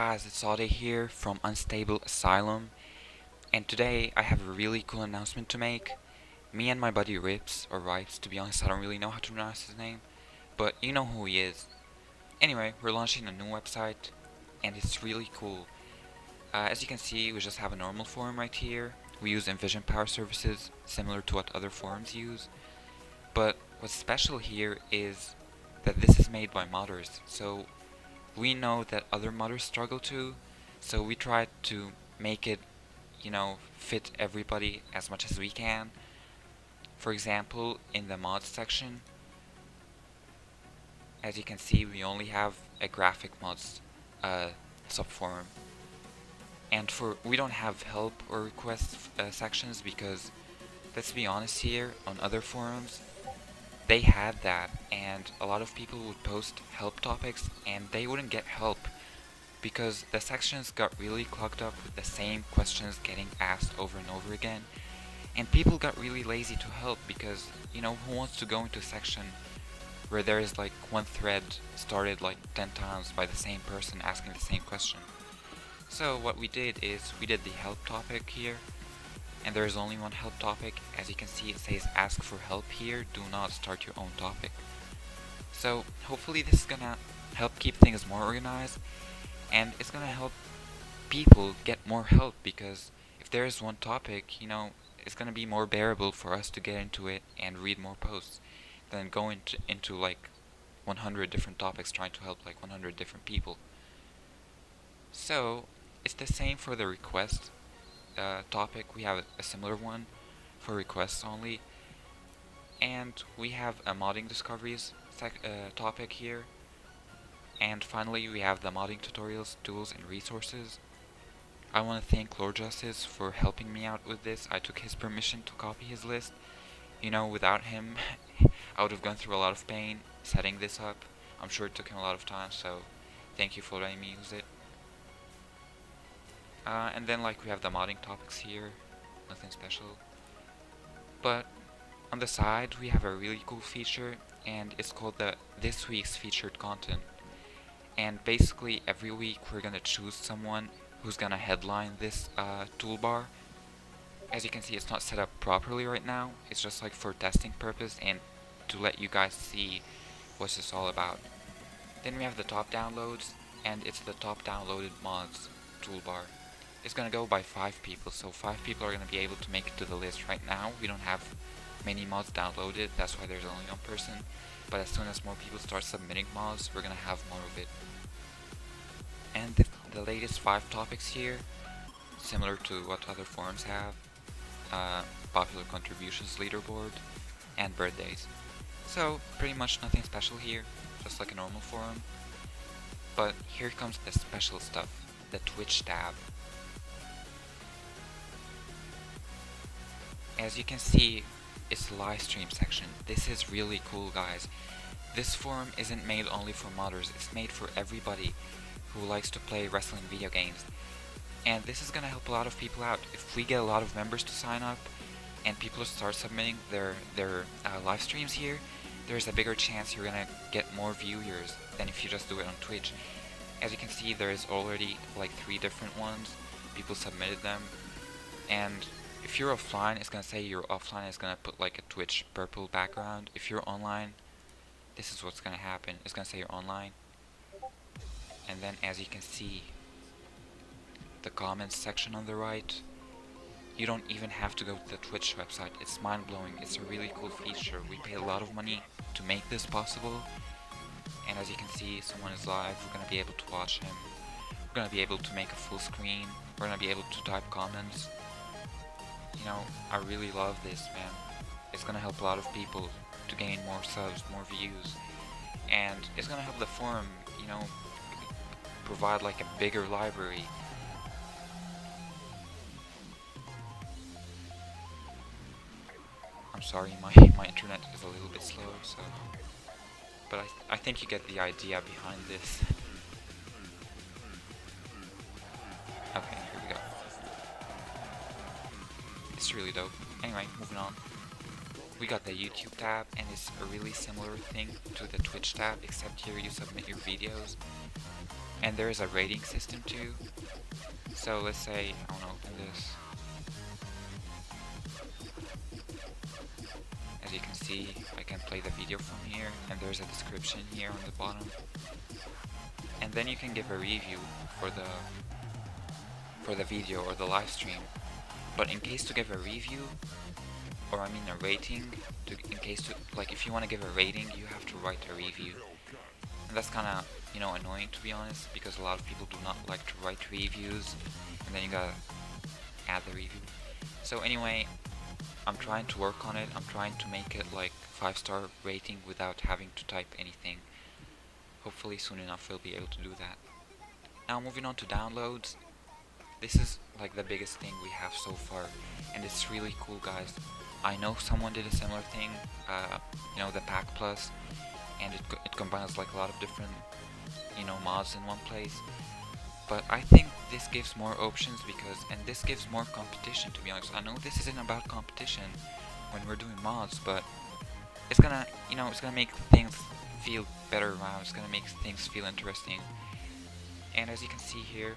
guys, it's Ade here from Unstable Asylum, and today I have a really cool announcement to make. Me and my buddy Rips, or Ripes, to be honest I don't really know how to pronounce his name, but you know who he is. Anyway, we're launching a new website, and it's really cool. As you can see, we just have a normal forum right here. We use Envision Power Services, similar to what other forums use, but what's special here is that this is made by modders, so we know that other modders struggle too, so we try to make it, fit everybody as much as we can. For example, in the mods section, as you can see, we only have a graphic mods subforum. And we don't have help or request sections because, let's be honest here, on other forums, they had that, and a lot of people would post help topics and they wouldn't get help because the sections got really clogged up with the same questions getting asked over and over again, and people got really lazy to help because, who wants to go into a section where there is like one thread started like 10 times by the same person asking the same question. So what we did is we did the help topic here, and there is only one help topic. As you can see, it says ask for help here, do not start your own topic. So hopefully this is gonna help keep things more organized, and it's gonna help people get more help because if there is one topic, it's gonna be more bearable for us to get into it and read more posts than going into like 100 different topics trying to help like 100 different people. So it's the same for the request topic. We have a similar one for requests only, and we have a modding discoveries topic here, and finally we have the modding tutorials, tools, and resources. I want to thank Lord Justice for helping me out with this. I took his permission to copy his list. Without him I would have gone through a lot of pain setting this up. I'm sure it took him a lot of time, so thank you for letting me use it. And then we have the modding topics here, nothing special. But on the side we have a really cool feature, and it's called the This Week's Featured Content. And basically every week we're gonna choose someone who's gonna headline this toolbar. As you can see, it's not set up properly right now, it's just for testing purpose and to let you guys see what's this all about. Then we have the top downloads, and it's the top downloaded mods toolbar. It's gonna go by 5 people, so 5 people are gonna be able to make it to the list. Right now we don't have many mods downloaded, that's why there's only 1 person, but as soon as more people start submitting mods, we're gonna have more of it. And the latest 5 topics here, similar to what other forums have, popular contributions leaderboard, and birthdays. So pretty much nothing special here, just like a normal forum. But here comes the special stuff, the Twitch tab. As you can see, it's the live stream section. This is really cool, guys. This forum isn't made only for modders, it's made for everybody who likes to play wrestling video games. And this is gonna help a lot of people out. If we get a lot of members to sign up and people start submitting their live streams here, there's a bigger chance you're gonna get more viewers than if you just do it on Twitch. As you can see, there is already 3 different ones. People submitted them, and if you're offline, it's gonna say you're offline. It's gonna put a Twitch purple background. If you're online, this is what's gonna happen. It's gonna say you're online, and then as you can see, the comments section on the right, you don't even have to go to the Twitch website. It's mind-blowing. It's a really cool feature. We paid a lot of money to make this possible, and as you can see, someone is live. We're gonna be able to watch him. We're gonna be able to make a full screen. We're gonna be able to type comments. I really love this, man. It's gonna help a lot of people to gain more subs, more views, and it's gonna help the forum, provide a bigger library. I'm sorry, my internet is a little bit slow, so, but I think you get the idea behind this. Okay, here we go. It's really dope. Anyway, moving on. We got the YouTube tab, and it's a really similar thing to the Twitch tab, except here you submit your videos. And there is a rating system too. So let's say I want to open this. As you can see, I can play the video from here, and there's a description here on the bottom. And then you can give a review for the video or the live stream. But in case to give a review, or I mean a rating, in case to, like, if you want to give a rating, you have to write a review. And that's kind of, you know, annoying, to be honest, because a lot of people do not like to write reviews, and then you gotta add the review. So anyway, I'm trying to work on it. I'm trying to make it like 5-star rating without having to type anything. Hopefully soon enough we'll be able to do that. Now moving on to downloads. This is like the biggest thing we have so far, and it's really cool, guys. I know someone did a similar thing, you know, the Pack Plus, and it combines like a lot of different, you know, mods in one place. But I think this gives more options and this gives more competition, to be honest. I know this isn't about competition when we're doing mods, but it's gonna, you know, it's gonna make things feel better around. It's gonna make things feel interesting. And as you can see here,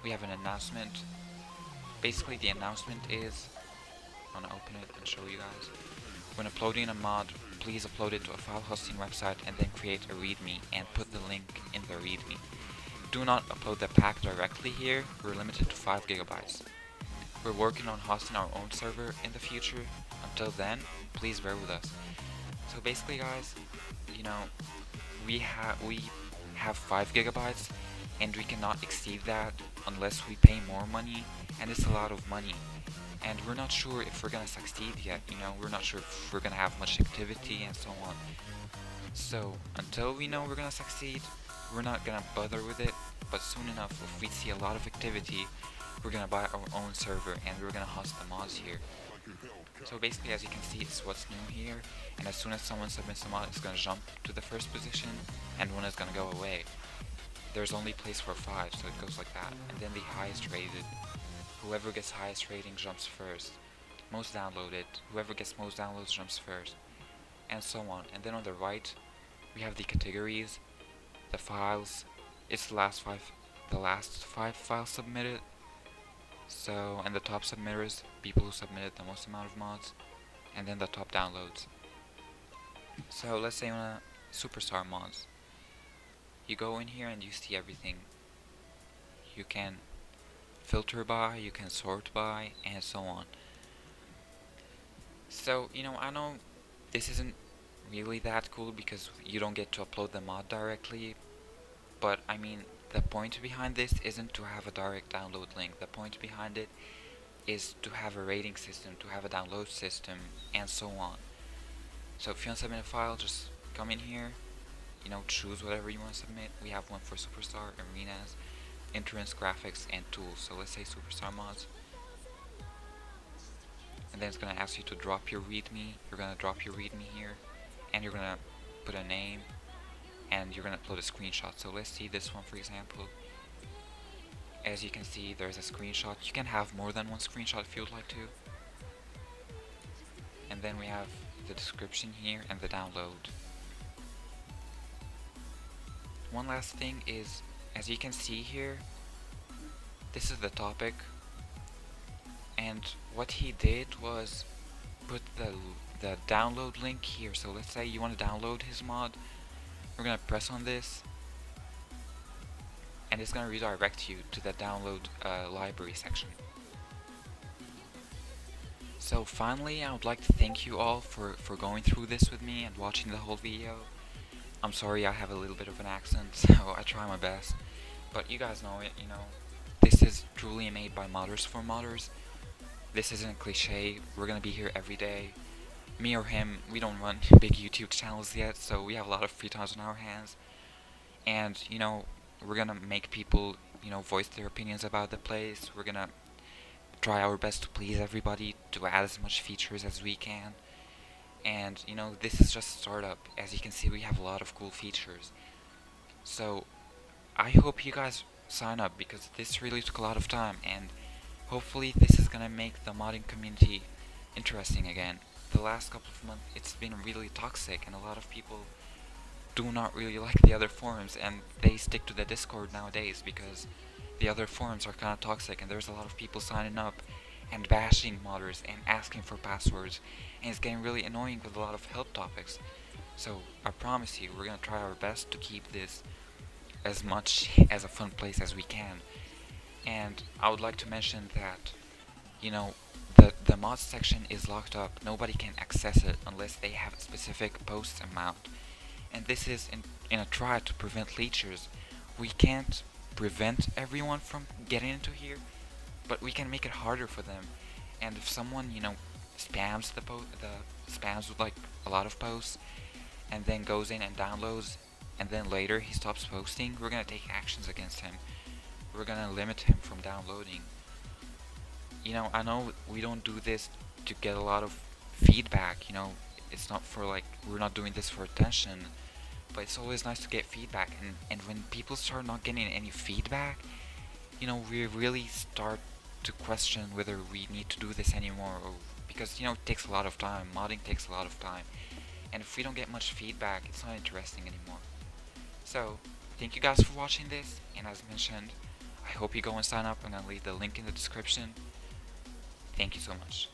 we have an announcement. Basically, the announcement is, I'm gonna open it and show you guys. When uploading a mod, please upload it to a file hosting website and then create a readme and put the link in the readme. Do not upload the pack directly here. We're limited to 5 gigabytes. We're working on hosting our own server in the future. Until then, please bear with us. So basically, guys, you know, we have 5 gigabytes, and we cannot exceed that unless we pay more money, and it's a lot of money. And we're not sure if we're gonna succeed yet, you know, we're not sure if we're gonna have much activity and so on. So until we know we're gonna succeed, we're not gonna bother with it, but soon enough, if we see a lot of activity, we're gonna buy our own server and we're gonna host the mods here. So basically, as you can see, it's what's new here, and as soon as someone submits a mod, it's gonna jump to the first position, and one is gonna go away. There's only place for 5, so it goes like that, and then the highest rated. Whoever gets highest rating jumps first. Most downloaded, whoever gets most downloads jumps first, and so on. And then on the right, we have the categories, the files. It's the last 5 files submitted. So, and the top submitters, people who submitted the most amount of mods, and then the top downloads. So let's say on a Superstar mods, you go in here and you see everything. You can filter by, you can sort by, and so on. So, you know, I know this isn't really that cool because you don't get to upload the mod directly, but I mean, the point behind this isn't to have a direct download link. The point behind it is to have a rating system, to have a download system, and so on. So if you want to submit a file, just come in here, you know, choose whatever you want to submit. We have one for Superstar, Arenas, Entrance, Graphics, and Tools. So let's say Superstar mods. And then it's going to ask you to drop your readme. You're going to drop your readme here, and you're going to put a name, and you're going to upload a screenshot. So let's see this one, for example. As you can see, there's a screenshot. You can have more than one screenshot if you would like to. And then we have the description here and the download. One last thing is, as you can see here, this is the topic, and what he did was put the download link here. So let's say you want to download his mod, we're gonna press on this, and it's gonna redirect you to the download library section. So finally, I would like to thank you all for going through this with me and watching the whole video. I'm sorry I have a little bit of an accent, so I try my best, but you guys know it, you know. This is truly made by modders for modders. This isn't cliche. We're gonna be here every day. Me or him, we don't run big YouTube channels yet, so we have a lot of free time on our hands. And, you know, we're gonna make people, you know, voice their opinions about the place. We're gonna try our best to please everybody, to add as much features as we can. And, you know, this is just a startup. As you can see, we have a lot of cool features. So, I hope you guys sign up, because this really took a lot of time, and hopefully this is gonna make the modding community interesting again. The last couple of months, it's been really toxic, and a lot of people do not really like the other forums, and they stick to the Discord nowadays because the other forums are kind of toxic, and there's a lot of people signing up and bashing modders and asking for passwords, and it's getting really annoying with a lot of help topics. So I promise you, we're gonna try our best to keep this as much as a fun place as we can. And I would like to mention that, you know, the mods section is locked up. Nobody can access it unless they have a specific posts amount. And this is in a try to prevent leechers. We can't prevent everyone from getting into here, but we can make it harder for them. And if someone, spams the spams with like a lot of posts, and then goes in and downloads, and then later he stops posting, we're gonna take actions against him. We're gonna limit him from downloading. I know we don't do this to get a lot of feedback, it's not for like, we're not doing this for attention, but it's always nice to get feedback, and when people start not getting any feedback, we really start to question whether we need to do this anymore, or because, it takes a lot of time, modding takes a lot of time, and if we don't get much feedback, it's not interesting anymore. So, thank you guys for watching this, and as mentioned, I hope you go and sign up. I'm gonna leave the link in the description. Thank you so much.